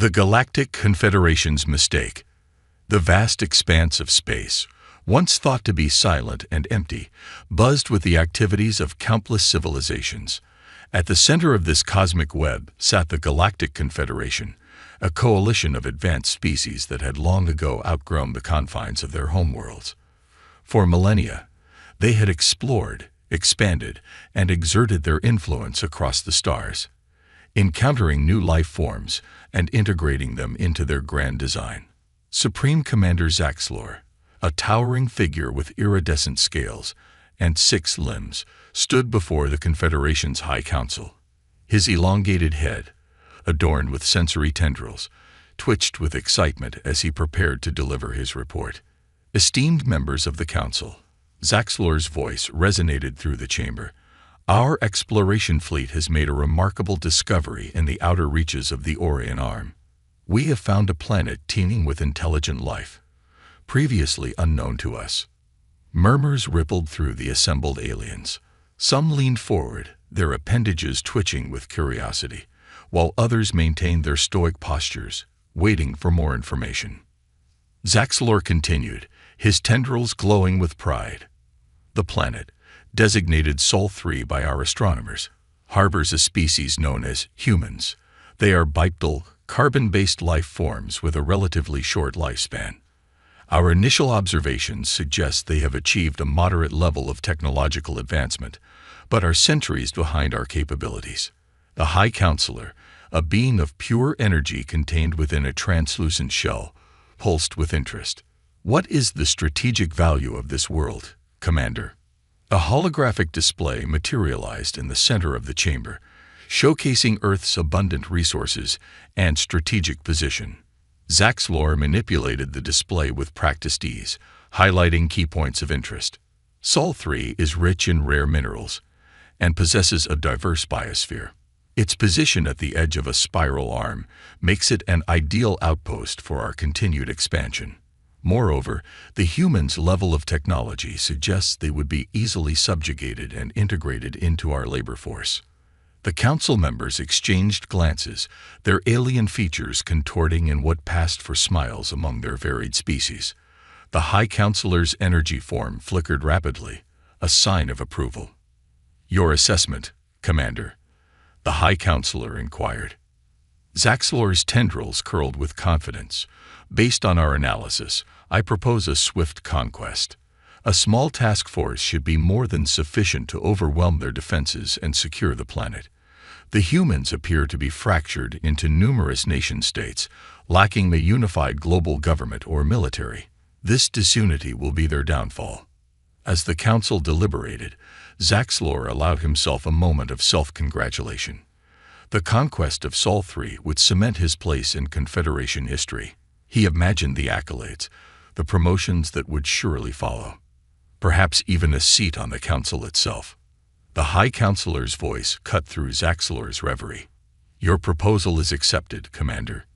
The Galactic Confederation's Mistake. The vast expanse of space, once thought to be silent and empty, buzzed with the activities of countless civilizations. At the center of this cosmic web sat the Galactic Confederation, a coalition of advanced species that had long ago outgrown the confines of their homeworlds. For millennia, they had explored, expanded, and exerted their influence across the stars, encountering new life forms and integrating them into their grand design. Supreme Commander Zaxlor, a towering figure with iridescent scales and 6 limbs, stood before the Confederation's High Council. His elongated head, adorned with sensory tendrils, twitched with excitement as he prepared to deliver his report. Esteemed members of the Council, Zaxlor's voice resonated through the chamber. Our exploration fleet has made a remarkable discovery in the outer reaches of the Orion Arm. We have found a planet teeming with intelligent life, previously unknown to us. Murmurs rippled through the assembled aliens. Some leaned forward, their appendages twitching with curiosity, while others maintained their stoic postures, waiting for more information. Zaxlor continued, his tendrils glowing with pride. The planet, designated Sol 3 by our astronomers, harbors a species known as humans. They are bipedal, carbon-based life forms with a relatively short lifespan. Our initial observations suggest they have achieved a moderate level of technological advancement, but are centuries behind our capabilities. The High Counselor, a being of pure energy contained within a translucent shell, pulsed with interest. What is the strategic value of this world, Commander? A holographic display materialized in the center of the chamber, showcasing Earth's abundant resources and strategic position. Zaxlor manipulated the display with practiced ease, highlighting key points of interest. Sol 3 is rich in rare minerals and possesses a diverse biosphere. Its position at the edge of a spiral arm makes it an ideal outpost for our continued expansion. Moreover, the humans' level of technology suggests they would be easily subjugated and integrated into our labor force. The council members exchanged glances, their alien features contorting in what passed for smiles among their varied species. The High Counselor's energy form flickered rapidly, a sign of approval. Your assessment, Commander? The High Counselor inquired. Zaxlor's tendrils curled with confidence. Based on our analysis, I propose a swift conquest. A small task force should be more than sufficient to overwhelm their defenses and secure the planet. The humans appear to be fractured into numerous nation-states, lacking a unified global government or military. This disunity will be their downfall. As the council deliberated, Zaxlor allowed himself a moment of self-congratulation. The conquest of Sol 3 would cement his place in Confederation history. He imagined the accolades, the promotions that would surely follow. Perhaps even a seat on the council itself. The High Counselor's voice cut through Zaxlor's reverie. Your proposal is accepted, Commander.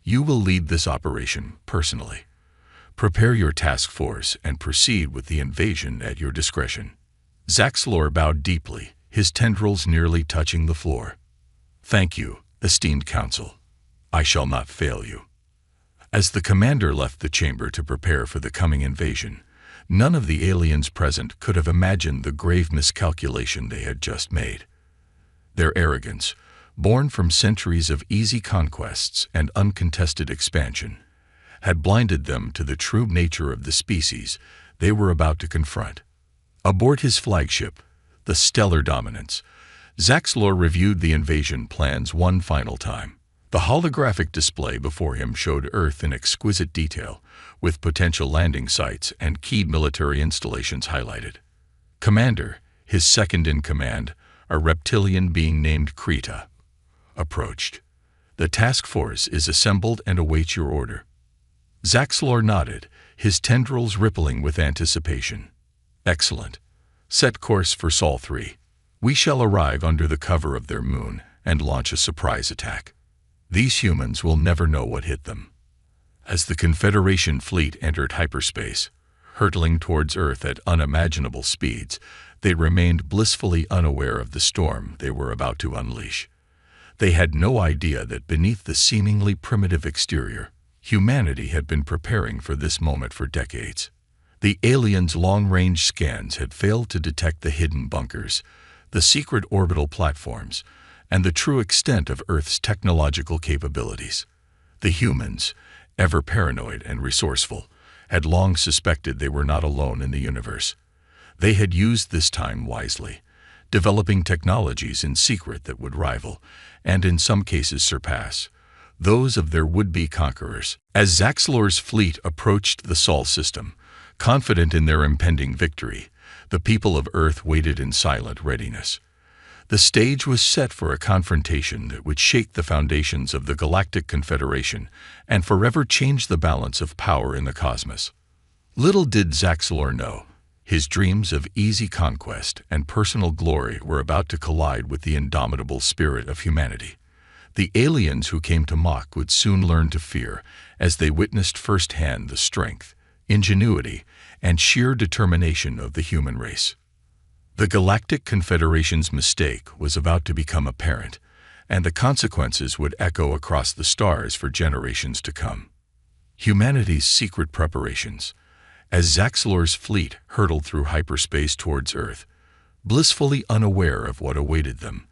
You will lead this operation personally. Prepare your task force and proceed with the invasion at your discretion. Zaxlor bowed deeply, his tendrils nearly touching the floor. Thank you, esteemed council. I shall not fail you. As the commander left the chamber to prepare for the coming invasion, none of the aliens present could have imagined the grave miscalculation they had just made. Their arrogance, born from centuries of easy conquests and uncontested expansion, had blinded them to the true nature of the species they were about to confront. Aboard his flagship, the Stellar Dominance, Zaxlor reviewed the invasion plans one final time. The holographic display before him showed Earth in exquisite detail, with potential landing sites and key military installations highlighted. Commander, his second-in-command, a reptilian being named Krita, approached. The task force is assembled and awaits your order. Zaxlor nodded, his tendrils rippling with anticipation. Excellent. Set course for Sol 3. We shall arrive under the cover of their moon and launch a surprise attack. These humans will never know what hit them. As the Confederation fleet entered hyperspace, hurtling towards Earth at unimaginable speeds, they remained blissfully unaware of the storm they were about to unleash. They had no idea that beneath the seemingly primitive exterior, humanity had been preparing for this moment for decades. The aliens' long-range scans had failed to detect the hidden bunkers, the secret orbital platforms, and the true extent of Earth's technological capabilities. The humans, ever paranoid and resourceful, had long suspected they were not alone in the universe. They had used this time wisely, developing technologies in secret that would rival, and in some cases surpass, those of their would-be conquerors. As Zaxlor's fleet approached the Sol system, confident in their impending victory, the people of Earth waited in silent readiness. The stage was set for a confrontation that would shake the foundations of the Galactic Confederation and forever change the balance of power in the cosmos. Little did Zaxlor know, his dreams of easy conquest and personal glory were about to collide with the indomitable spirit of humanity. The aliens who came to mock would soon learn to fear as they witnessed firsthand the strength, ingenuity, and sheer determination of the human race. The Galactic Confederation's mistake was about to become apparent, and the consequences would echo across the stars for generations to come. Humanity's secret preparations. As Zaxlor's fleet hurtled through hyperspace towards Earth, blissfully unaware of what awaited them,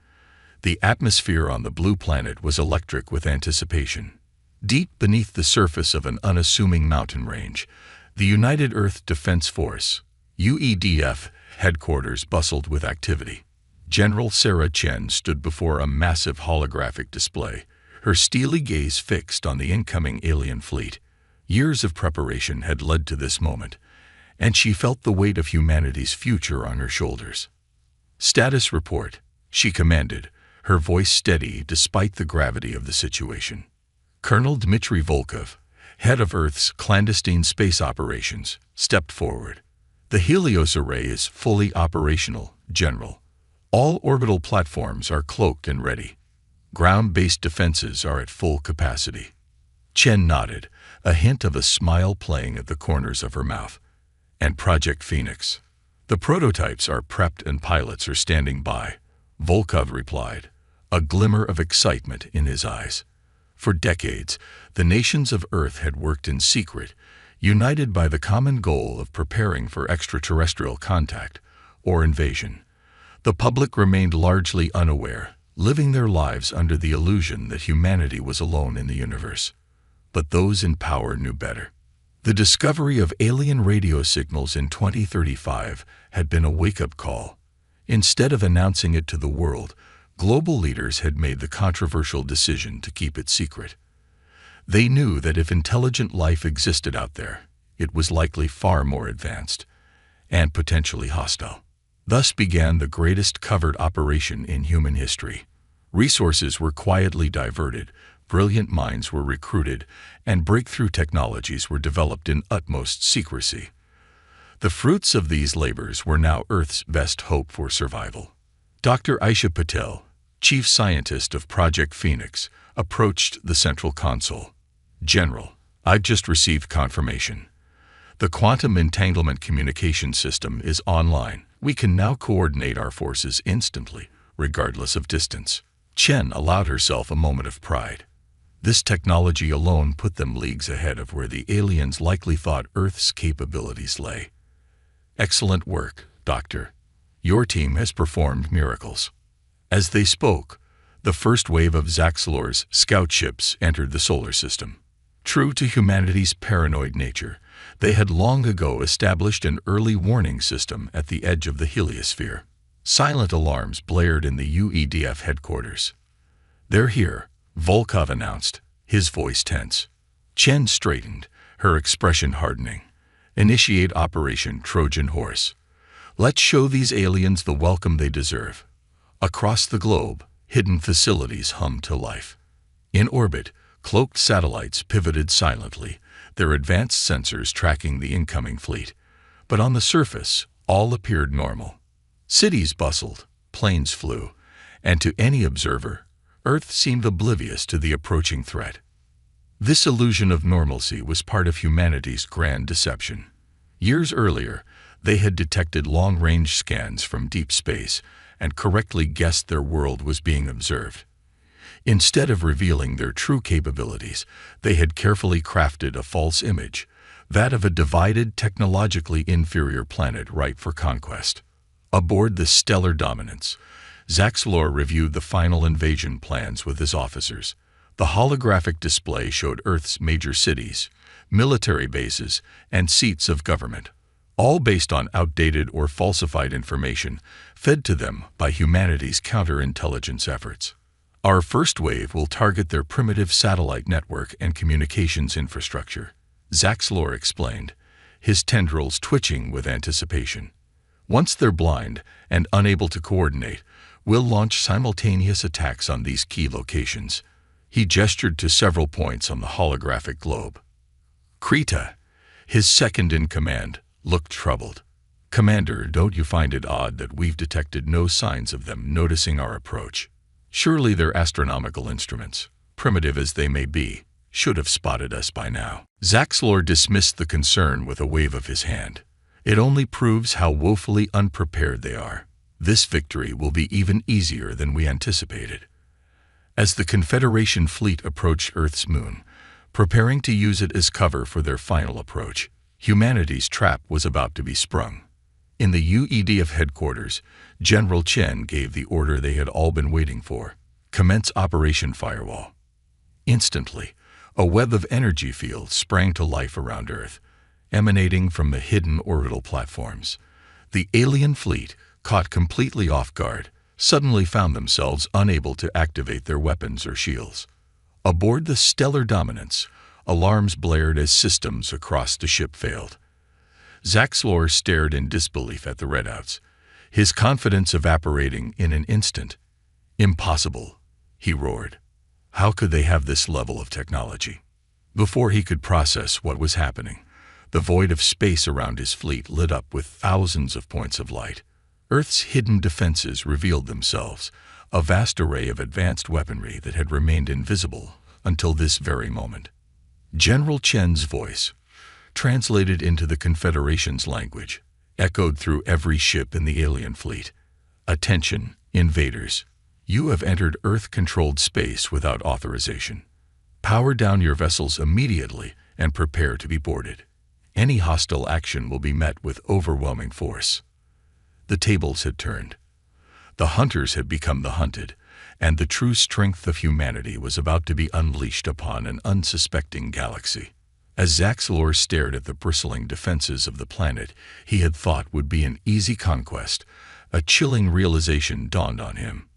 the atmosphere on the blue planet was electric with anticipation. Deep beneath the surface of an unassuming mountain range, the United Earth Defense Force, UEDF, headquarters bustled with activity. General Sarah Chen stood before a massive holographic display, her steely gaze fixed on the incoming alien fleet. Years of preparation had led to this moment, and she felt the weight of humanity's future on her shoulders. "Status report," she commanded, her voice steady despite the gravity of the situation. Colonel Dmitry Volkov, head of Earth's clandestine space operations, stepped forward. "The Helios array is fully operational, General. All orbital platforms are cloaked and ready. Ground-based defenses are at full capacity." Chen nodded, a hint of a smile playing at the corners of her mouth. "And Project Phoenix? The prototypes are prepped and pilots are standing by," Volkov replied, a glimmer of excitement in his eyes. For decades, the nations of Earth had worked in secret, united by the common goal of preparing for extraterrestrial contact or invasion. The public remained largely unaware, living their lives under the illusion that humanity was alone in the universe. But those in power knew better. The discovery of alien radio signals in 2035 had been a wake-up call. Instead of announcing it to the world, global leaders had made the controversial decision to keep it secret. They knew that if intelligent life existed out there, it was likely far more advanced and potentially hostile. Thus began the greatest covert operation in human history. Resources were quietly diverted, brilliant minds were recruited, and breakthrough technologies were developed in utmost secrecy. The fruits of these labors were now Earth's best hope for survival. Dr. Aisha Patel, chief scientist of Project Phoenix, approached the central console. "General, I've just received confirmation. The quantum entanglement communication system is online. We can now coordinate our forces instantly, regardless of distance." Chen allowed herself a moment of pride. This technology alone put them leagues ahead of where the aliens likely thought Earth's capabilities lay. "Excellent work, Doctor. Your team has performed miracles." As they spoke, the first wave of Zaxlor's scout ships entered the solar system. True to humanity's paranoid nature, they had long ago established an early warning system at the edge of the heliosphere. Silent alarms blared in the UEDF headquarters. "They're here," Volkov announced, his voice tense. Chen straightened, her expression hardening. "Initiate Operation Trojan Horse. Let's show these aliens the welcome they deserve." Across the globe, hidden facilities hummed to life. In orbit, cloaked satellites pivoted silently, their advanced sensors tracking the incoming fleet. But on the surface, all appeared normal. Cities bustled, planes flew, and to any observer, Earth seemed oblivious to the approaching threat. This illusion of normalcy was part of humanity's grand deception. Years earlier, they had detected long-range scans from deep space and correctly guessed their world was being observed. Instead of revealing their true capabilities, they had carefully crafted a false image, that of a divided, technologically inferior planet ripe for conquest. Aboard the Stellar Dominance, Zaxlor reviewed the final invasion plans with his officers. The holographic display showed Earth's major cities, military bases, and seats of government, all based on outdated or falsified information fed to them by humanity's counterintelligence efforts. Our first wave will target their primitive satellite network and communications infrastructure, Zaxlor explained, his tendrils twitching with anticipation. Once they're blind and unable to coordinate, we'll launch simultaneous attacks on these key locations. He gestured to several points on the holographic globe. Krita, his second-in-command, looked troubled. "Commander, don't you find it odd that we've detected no signs of them noticing our approach? Surely their astronomical instruments, primitive as they may be, should have spotted us by now." Zaxlor dismissed the concern with a wave of his hand. "It only proves how woefully unprepared they are. This victory will be even easier than we anticipated." As the Confederation fleet approached Earth's moon, preparing to use it as cover for their final approach, humanity's trap was about to be sprung. In the UEDF headquarters, General Chen gave the order they had all been waiting for: commence Operation Firewall. Instantly, a web of energy fields sprang to life around Earth, emanating from the hidden orbital platforms. The alien fleet, caught completely off guard, suddenly found themselves unable to activate their weapons or shields. Aboard the Stellar Dominance, alarms blared as systems across the ship failed. Zaxlor stared in disbelief at the readouts, his confidence evaporating in an instant. "Impossible," he roared. "How could they have this level of technology?" Before he could process what was happening, the void of space around his fleet lit up with thousands of points of light. Earth's hidden defenses revealed themselves, a vast array of advanced weaponry that had remained invisible until this very moment. General Chen's voice, translated into the Confederation's language, echoed through every ship in the alien fleet. "Attention, invaders. You have entered Earth-controlled space without authorization. Power down your vessels immediately and prepare to be boarded. Any hostile action will be met with overwhelming force." The tables had turned. The hunters had become the hunted, and the true strength of humanity was about to be unleashed upon an unsuspecting galaxy. As Zaxlor stared at the bristling defenses of the planet he had thought would be an easy conquest, a chilling realization dawned on him.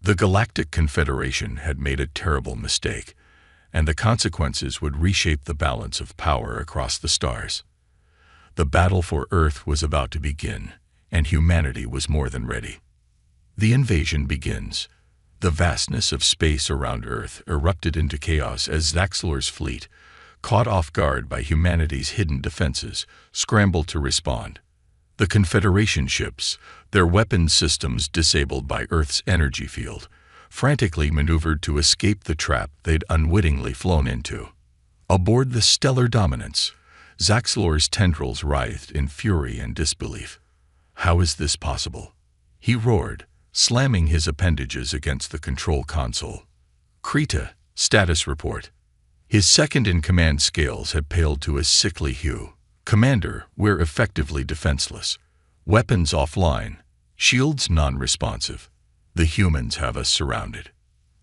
The Galactic Confederation had made a terrible mistake, and the consequences would reshape the balance of power across the stars. The battle for Earth was about to begin, and humanity was more than ready. The invasion begins. The vastness of space around Earth erupted into chaos as Zaxlor's fleet, caught off guard by humanity's hidden defenses, scrambled to respond. The Confederation ships, their weapons systems disabled by Earth's energy field, frantically maneuvered to escape the trap they'd unwittingly flown into. Aboard the Stellar Dominance, Zaxlor's tendrils writhed in fury and disbelief. "How is this possible?" he roared, slamming his appendages against the control console. "Krita, status report." His second-in-command scales had paled to a sickly hue. "Commander, we're effectively defenseless. Weapons offline. Shields non-responsive. The humans have us surrounded."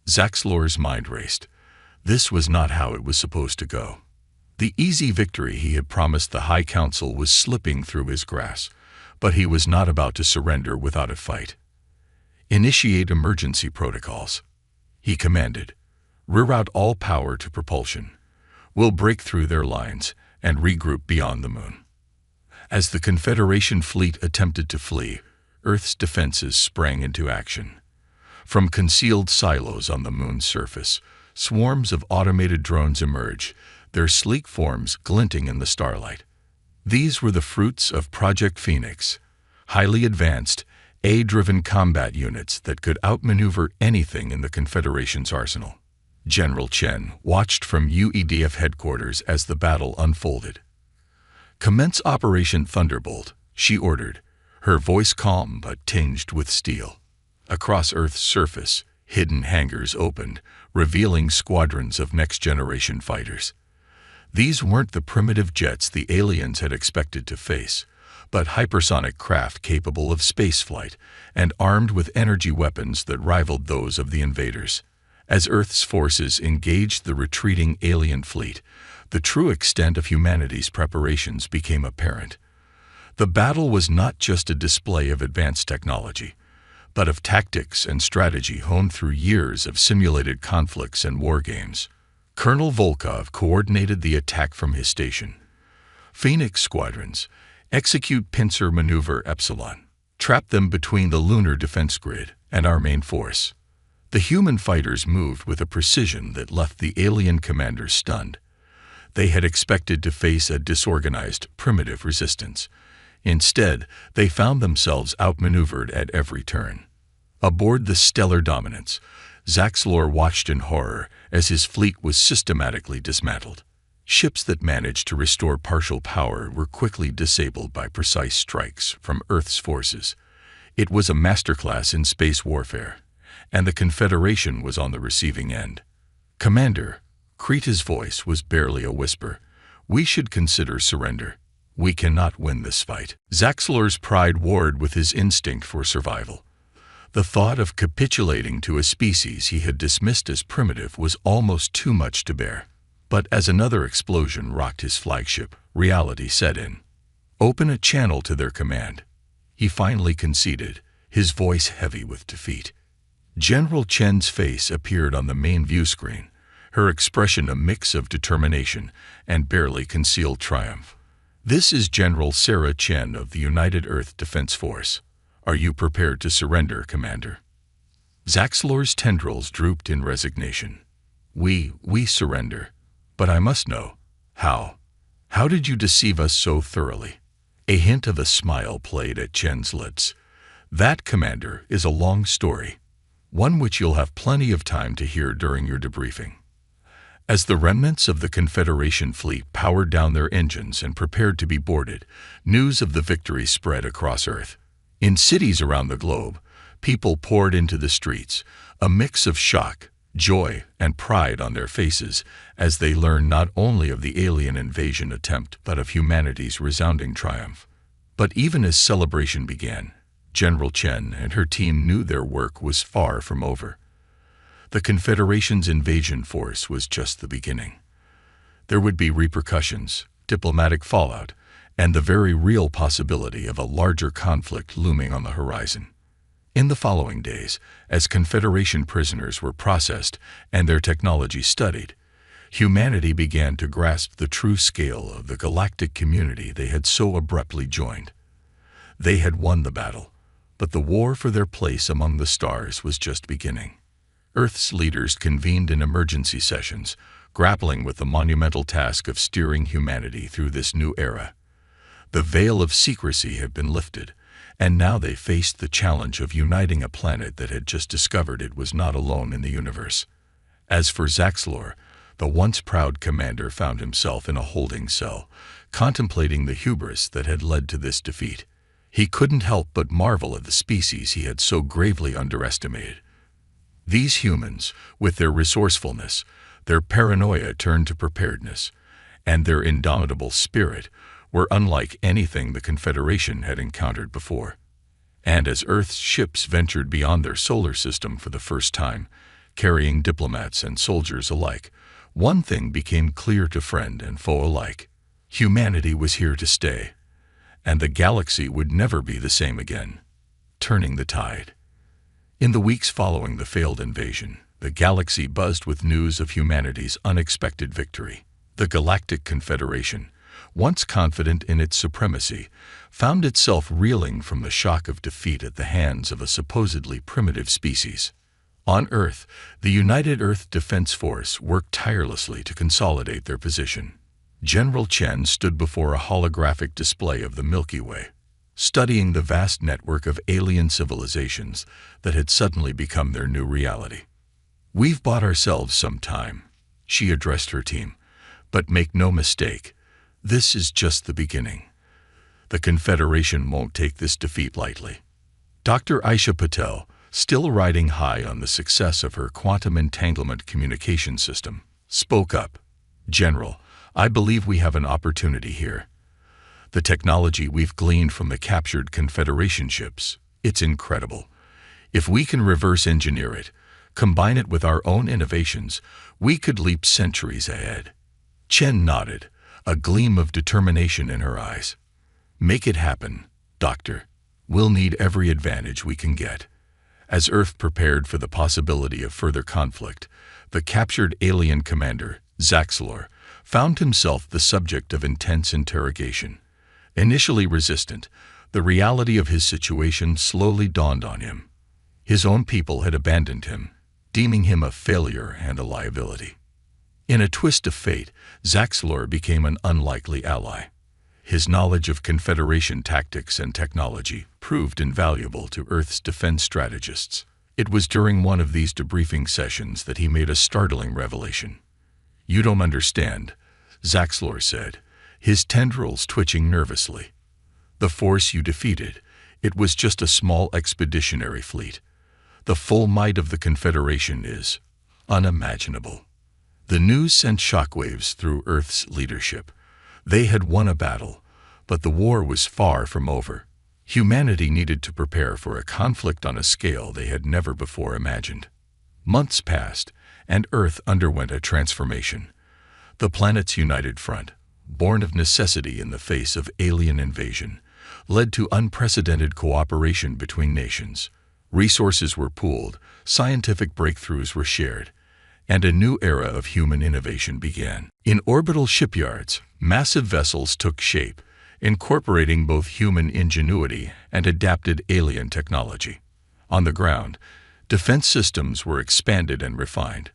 Zaxlor's mind raced. This was not how it was supposed to go. The easy victory he had promised the High Council was slipping through his grasp, but he was not about to surrender without a fight. "Initiate emergency protocols," he commanded. "Reroute all power to propulsion. We'll break through their lines and regroup beyond the moon." As the Confederation fleet attempted to flee, Earth's defenses sprang into action. From concealed silos on the moon's surface, swarms of automated drones emerged, their sleek forms glinting in the starlight. These were the fruits of Project Phoenix, highly advanced, AI-driven combat units that could outmaneuver anything in the Confederation's arsenal. General Chen watched from UEDF headquarters as the battle unfolded. "Commence Operation Thunderbolt," she ordered, her voice calm but tinged with steel. Across Earth's surface, Hidden hangars opened, revealing squadrons of next-generation fighters. These weren't the primitive jets the aliens had expected to face, but hypersonic craft capable of spaceflight and armed with energy weapons that rivaled those of the invaders. As Earth's forces engaged the retreating alien fleet, the true extent of humanity's preparations became apparent. The battle was not just a display of advanced technology, but of tactics and strategy honed through years of simulated conflicts and war games. Colonel Volkov coordinated the attack from his station. Phoenix squadrons, execute pincer maneuver Epsilon, trap them between the lunar defense grid and our main force. The human fighters moved with a precision that left the alien commanders stunned. They had expected to face a disorganized, primitive resistance. Instead, they found themselves outmaneuvered at every turn. Aboard the Stellar Dominance, Zaxlor watched in horror as his fleet was systematically dismantled. Ships that managed to restore partial power were quickly disabled by precise strikes from Earth's forces. It was a masterclass in space warfare, and the Confederation was on the receiving end. "Commander," Krita's voice was barely a whisper, "we should consider surrender. We cannot win this fight." Zaxlor's pride warred with his instinct for survival. The thought of capitulating to a species he had dismissed as primitive was almost too much to bear. But as another explosion rocked his flagship, reality set in. "Open a channel to their command." He finally conceded, his voice heavy with defeat. General Chen's face appeared on the main view screen, her expression a mix of determination and barely concealed triumph. "This is General Sarah Chen of the United Earth Defense Force. Are you prepared to surrender, Commander?" Zaxlor's tendrils drooped in resignation. We surrender. But I must know, how? How did you deceive us so thoroughly?" A hint of a smile played at Chen's lips. "That, Commander, is a long story, one which you'll have plenty of time to hear during your debriefing." As the remnants of the Confederation fleet powered down their engines and prepared to be boarded, news of the victory spread across Earth. In cities around the globe, people poured into the streets, a mix of shock, joy, and pride on their faces as they learned not only of the alien invasion attempt but of humanity's resounding triumph. But even as celebration began, General Chen and her team knew their work was far from over. The Confederation's invasion force was just the beginning. There would be repercussions, diplomatic fallout, and the very real possibility of a larger conflict looming on the horizon. In the following days, as Confederation prisoners were processed and their technology studied, humanity began to grasp the true scale of the galactic community they had so abruptly joined. They had won the battle, but the war for their place among the stars was just beginning. Earth's leaders convened in emergency sessions, grappling with the monumental task of steering humanity through this new era. The veil of secrecy had been lifted, and now they faced the challenge of uniting a planet that had just discovered it was not alone in the universe. As for Zaxlor, the once proud commander found himself in a holding cell, contemplating the hubris that had led to this defeat. He couldn't help but marvel at the species he had so gravely underestimated. These humans, with their resourcefulness, their paranoia turned to preparedness, and their indomitable spirit, were unlike anything the Confederation had encountered before. And as Earth's ships ventured beyond their solar system for the first time, carrying diplomats and soldiers alike, one thing became clear to friend and foe alike. Humanity was here to stay, and the galaxy would never be the same again, turning the tide. In the weeks following the failed invasion, the galaxy buzzed with news of humanity's unexpected victory. The Galactic Confederation, once confident in its supremacy, found itself reeling from the shock of defeat at the hands of a supposedly primitive species. On Earth, the United Earth Defense Force worked tirelessly to consolidate their position. General Chen stood before a holographic display of the Milky Way, studying the vast network of alien civilizations that had suddenly become their new reality. "We've bought ourselves some time," she addressed her team, "but make no mistake, this is just the beginning. The Confederation won't take this defeat lightly." Dr. Aisha Patel, still riding high on the success of her quantum entanglement communication system, spoke up. "General, I believe we have an opportunity here. The technology we've gleaned from the captured Confederation ships, it's incredible. If we can reverse engineer it, combine it with our own innovations, we could leap centuries ahead." Chen nodded, a gleam of determination in her eyes. "Make it happen, Doctor. We'll need every advantage we can get." As Earth prepared for the possibility of further conflict, the captured alien commander, Zaxlor, found himself the subject of intense interrogation. Initially resistant, the reality of his situation slowly dawned on him. His own people had abandoned him, deeming him a failure and a liability. In a twist of fate, Zaxlor became an unlikely ally. His knowledge of Confederation tactics and technology proved invaluable to Earth's defense strategists. It was during one of these debriefing sessions that he made a startling revelation. "You don't understand," Zaxlor said, his tendrils twitching nervously. "The force you defeated, it was just a small expeditionary fleet. The full might of the Confederation is unimaginable." The news sent shockwaves through Earth's leadership. They had won a battle, but the war was far from over. Humanity needed to prepare for a conflict on a scale they had never before imagined. Months passed, and Earth underwent a transformation. The planet's united front, born of necessity in the face of alien invasion, led to unprecedented cooperation between nations. Resources were pooled, scientific breakthroughs were shared, and a new era of human innovation began. In orbital shipyards, massive vessels took shape, incorporating both human ingenuity and adapted alien technology. On the ground, defense systems were expanded and refined.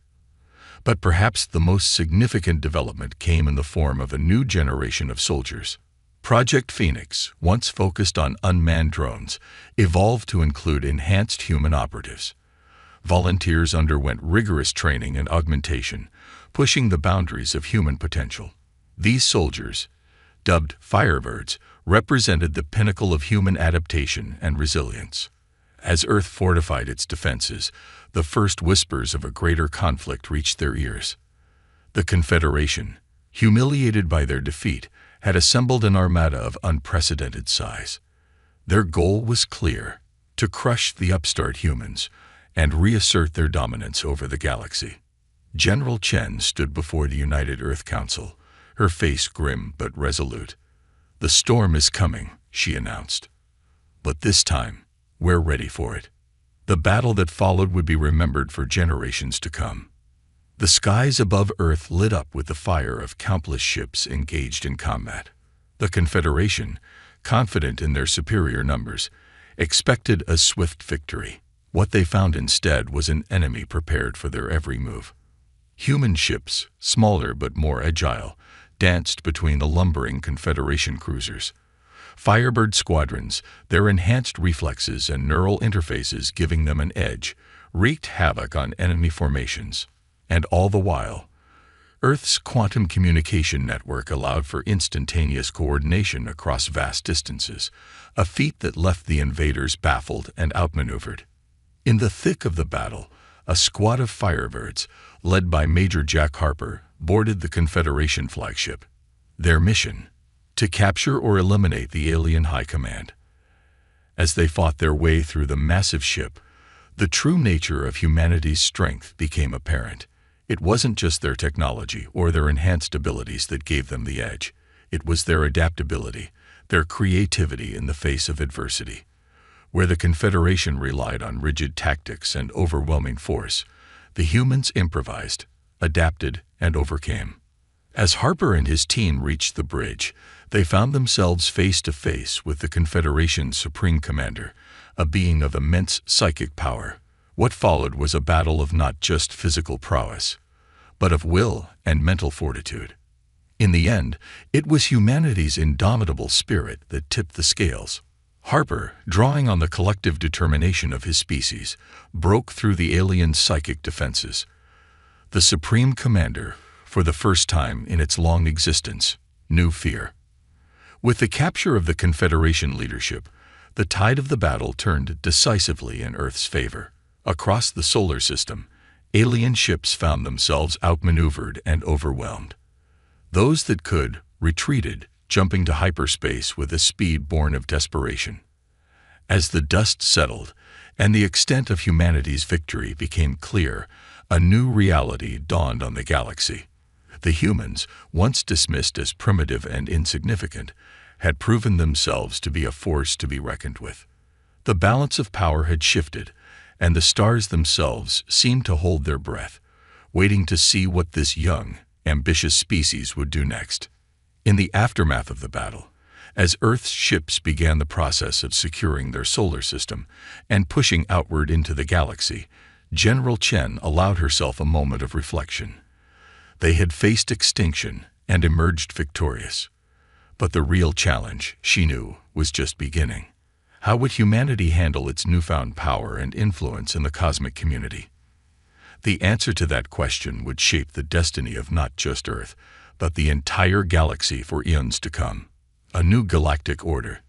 But perhaps the most significant development came in the form of a new generation of soldiers. Project Phoenix, once focused on unmanned drones, evolved to include enhanced human operatives. Volunteers underwent rigorous training and augmentation, pushing the boundaries of human potential. These soldiers, dubbed Firebirds, represented the pinnacle of human adaptation and resilience. As Earth fortified its defenses, the first whispers of a greater conflict reached their ears. The Confederation, humiliated by their defeat, had assembled an armada of unprecedented size. Their goal was clear: to crush the upstart humans and reassert their dominance over the galaxy. General Chen stood before the United Earth Council, her face grim but resolute. "The storm is coming," she announced. "But this time, we're ready for it." The battle that followed would be remembered for generations to come. The skies above Earth lit up with the fire of countless ships engaged in combat. The Confederation, confident in their superior numbers, expected a swift victory. What they found instead was an enemy prepared for their every move. Human ships, smaller but more agile, danced between the lumbering Confederation cruisers. Firebird squadrons, their enhanced reflexes and neural interfaces giving them an edge, wreaked havoc on enemy formations. And all the while, Earth's quantum communication network allowed for instantaneous coordination across vast distances, a feat that left the invaders baffled and outmaneuvered. In the thick of the battle, a squad of Firebirds, led by Major Jack Harper, boarded the Confederation flagship. Their mission: to capture or eliminate the alien high command. As they fought their way through the massive ship, the true nature of humanity's strength became apparent. It wasn't just their technology or their enhanced abilities that gave them the edge. It was their adaptability, their creativity in the face of adversity. Where the Confederation relied on rigid tactics and overwhelming force, the humans improvised, adapted, and overcame. As Harper and his team reached the bridge, they found themselves face to face with the Confederation's Supreme Commander, a being of immense psychic power. What followed was a battle of not just physical prowess, but of will and mental fortitude. In the end, it was humanity's indomitable spirit that tipped the scales. Harper, drawing on the collective determination of his species, broke through the alien psychic defenses. The Supreme Commander, for the first time in its long existence, knew fear. With the capture of the Confederation leadership, The tide of the battle turned decisively in Earth's favor. Across the solar system, alien ships found themselves outmaneuvered and overwhelmed. Those that could retreated, jumping to hyperspace with a speed born of desperation. As the dust settled and the extent of humanity's victory became clear, a new reality dawned on the galaxy. The humans, once dismissed as primitive and insignificant, had proven themselves to be a force to be reckoned with. The balance of power had shifted, and the stars themselves seemed to hold their breath, waiting to see what this young, ambitious species would do next. In the aftermath of the battle, as Earth's ships began the process of securing their solar system and pushing outward into the galaxy, General Chen allowed herself a moment of reflection. They had faced extinction and emerged victorious. But the real challenge, she knew, was just beginning. How would humanity handle its newfound power and influence in the cosmic community? The answer to that question would shape the destiny of not just Earth, but the entire galaxy for eons to come. A new galactic order.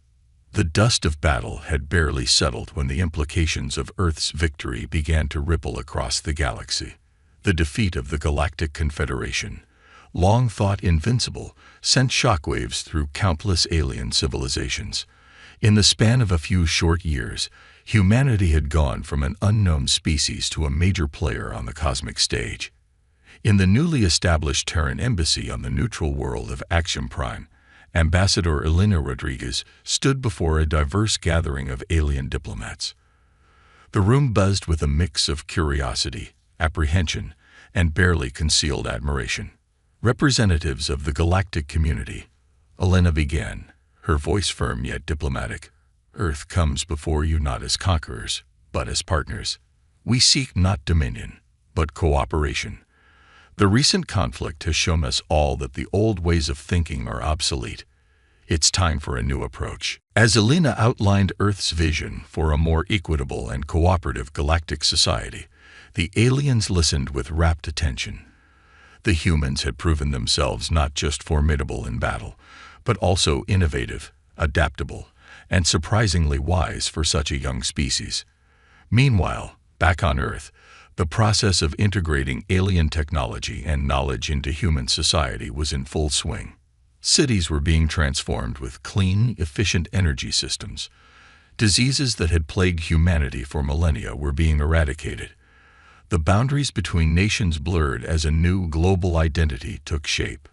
The dust of battle had barely settled when the implications of Earth's victory began to ripple across the galaxy. The defeat of the Galactic Confederation, long thought invincible, sent shockwaves through countless alien civilizations. In the span of a few short years, humanity had gone from an unknown species to a major player on the cosmic stage. In the newly established Terran embassy on the neutral world of Axiom Prime, Ambassador Elena Rodriguez stood before a diverse gathering of alien diplomats. The room buzzed with a mix of curiosity, apprehension, and barely concealed admiration. Representatives of the galactic community, Elena began, her voice firm yet diplomatic. Earth comes before you not as conquerors, but as partners. We seek not dominion, but cooperation. The recent conflict has shown us all that the old ways of thinking are obsolete. It's time for a new approach. As Elena outlined Earth's vision for a more equitable and cooperative galactic society, the aliens listened with rapt attention. The humans had proven themselves not just formidable in battle, but also innovative, adaptable, and surprisingly wise for such a young species. Meanwhile, back on Earth, the process of integrating alien technology and knowledge into human society was in full swing. Cities were being transformed with clean, efficient energy systems. Diseases that had plagued humanity for millennia were being eradicated. The boundaries between nations blurred as a new global identity took shape.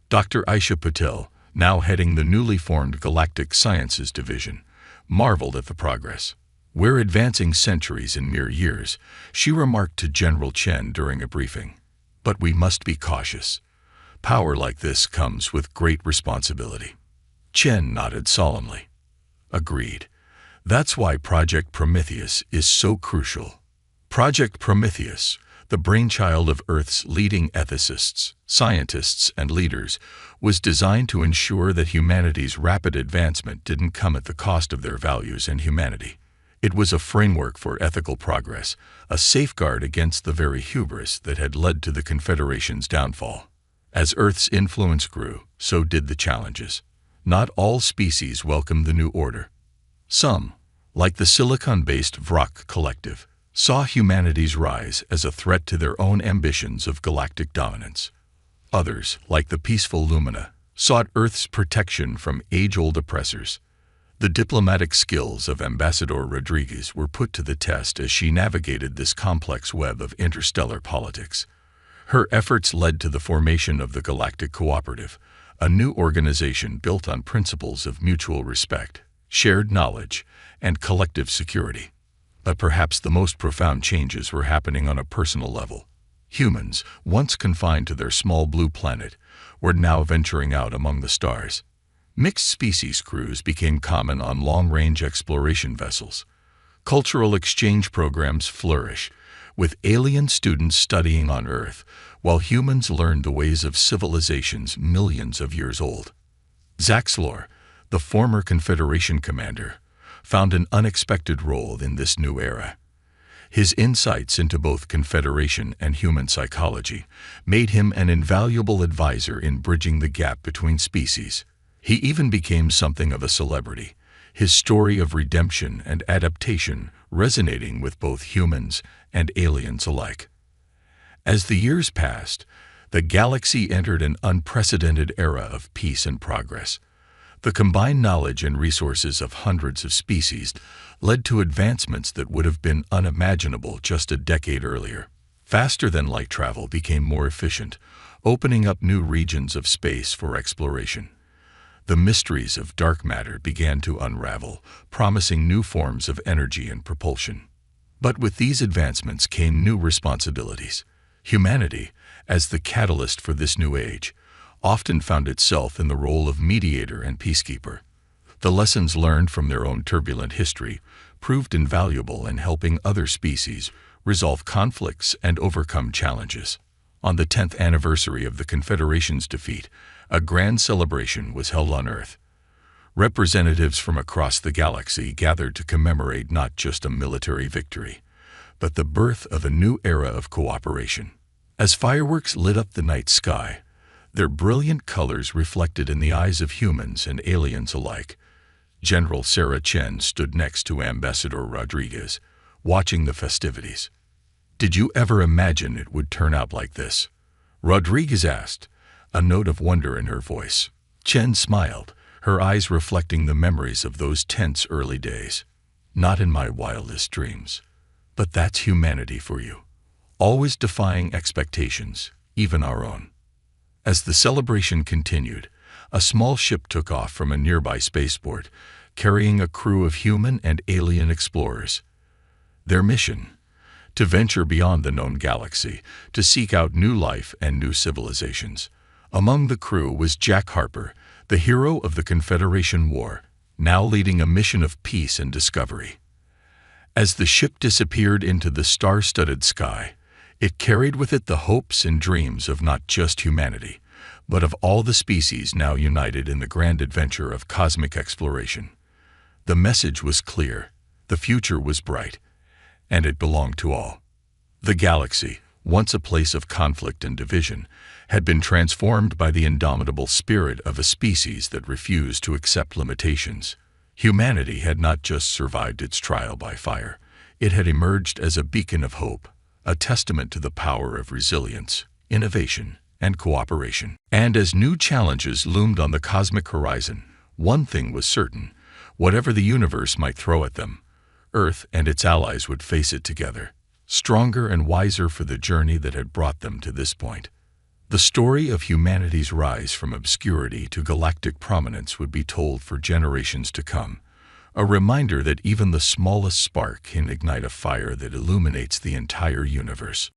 Dr. Aisha Patel, now heading the newly formed Galactic Sciences Division, marveled at the progress. We're advancing centuries in mere years, she remarked to General Chen during a briefing. But we must be cautious. Power like this comes with great responsibility. Chen nodded solemnly. Agreed. That's why Project Prometheus is so crucial. Project Prometheus, the brainchild of Earth's leading ethicists, scientists, and leaders, was designed to ensure that humanity's rapid advancement didn't come at the cost of their values and humanity. It was a framework for ethical progress, a safeguard against the very hubris that had led to the Confederation's downfall. As Earth's influence grew, so did the challenges. Not all species welcomed the new order. Some, like the silicon-based Vrock Collective, saw humanity's rise as a threat to their own ambitions of galactic dominance. Others, like the peaceful Lumina, sought Earth's protection from age-old oppressors. The diplomatic skills of Ambassador Rodriguez were put to the test as she navigated this complex web of interstellar politics. Her efforts led to the formation of the Galactic Cooperative, a new organization built on principles of mutual respect, shared knowledge, and collective security. But perhaps the most profound changes were happening on a personal level. Humans, once confined to their small blue planet, were now venturing out among the stars. Mixed species crews became common on long-range exploration vessels. Cultural exchange programs flourish, with alien students studying on Earth, while humans learned the ways of civilizations millions of years old. Zaxlor, the former Confederation commander, found an unexpected role in this new era. His insights into both Confederation and human psychology made him an invaluable advisor in bridging the gap between species. He even became something of a celebrity, his story of redemption and adaptation resonating with both humans and aliens alike. As the years passed, the galaxy entered an unprecedented era of peace and progress. The combined knowledge and resources of hundreds of species led to advancements that would have been unimaginable just a decade earlier. Faster-than-light travel became more efficient, opening up new regions of space for exploration. The mysteries of dark matter began to unravel, promising new forms of energy and propulsion. But with these advancements came new responsibilities. Humanity, as the catalyst for this new age, often found itself in the role of mediator and peacekeeper. The lessons learned from their own turbulent history proved invaluable in helping other species resolve conflicts and overcome challenges. On the 10th anniversary of the Confederation's defeat, a grand celebration was held on Earth. Representatives from across the galaxy gathered to commemorate not just a military victory, but the birth of a new era of cooperation. As fireworks lit up the night sky, their brilliant colors reflected in the eyes of humans and aliens alike. General Sarah Chen stood next to Ambassador Rodriguez, watching the festivities. "Did you ever imagine it would turn out like this?" Rodriguez asked, a note of wonder in her voice. Chen smiled, her eyes reflecting the memories of those tense early days. "Not in my wildest dreams. But that's humanity for you. Always defying expectations, even our own." As the celebration continued, a small ship took off from a nearby spaceport, carrying a crew of human and alien explorers. Their mission? To venture beyond the known galaxy, to seek out new life and new civilizations. Among the crew was Jack Harper, the hero of the Confederation War, now leading a mission of peace and discovery. As the ship disappeared into the star-studded sky, it carried with it the hopes and dreams of not just humanity, but of all the species now united in the grand adventure of cosmic exploration. The message was clear, the future was bright, and it belonged to all. The galaxy, once a place of conflict and division, had been transformed by the indomitable spirit of a species that refused to accept limitations. Humanity had not just survived its trial by fire, it had emerged as a beacon of hope, a testament to the power of resilience, innovation, and cooperation. And as new challenges loomed on the cosmic horizon, one thing was certain: whatever the universe might throw at them, Earth and its allies would face it together, stronger and wiser for the journey that had brought them to this point. The story of humanity's rise from obscurity to galactic prominence would be told for generations to come, a reminder that even the smallest spark can ignite a fire that illuminates the entire universe.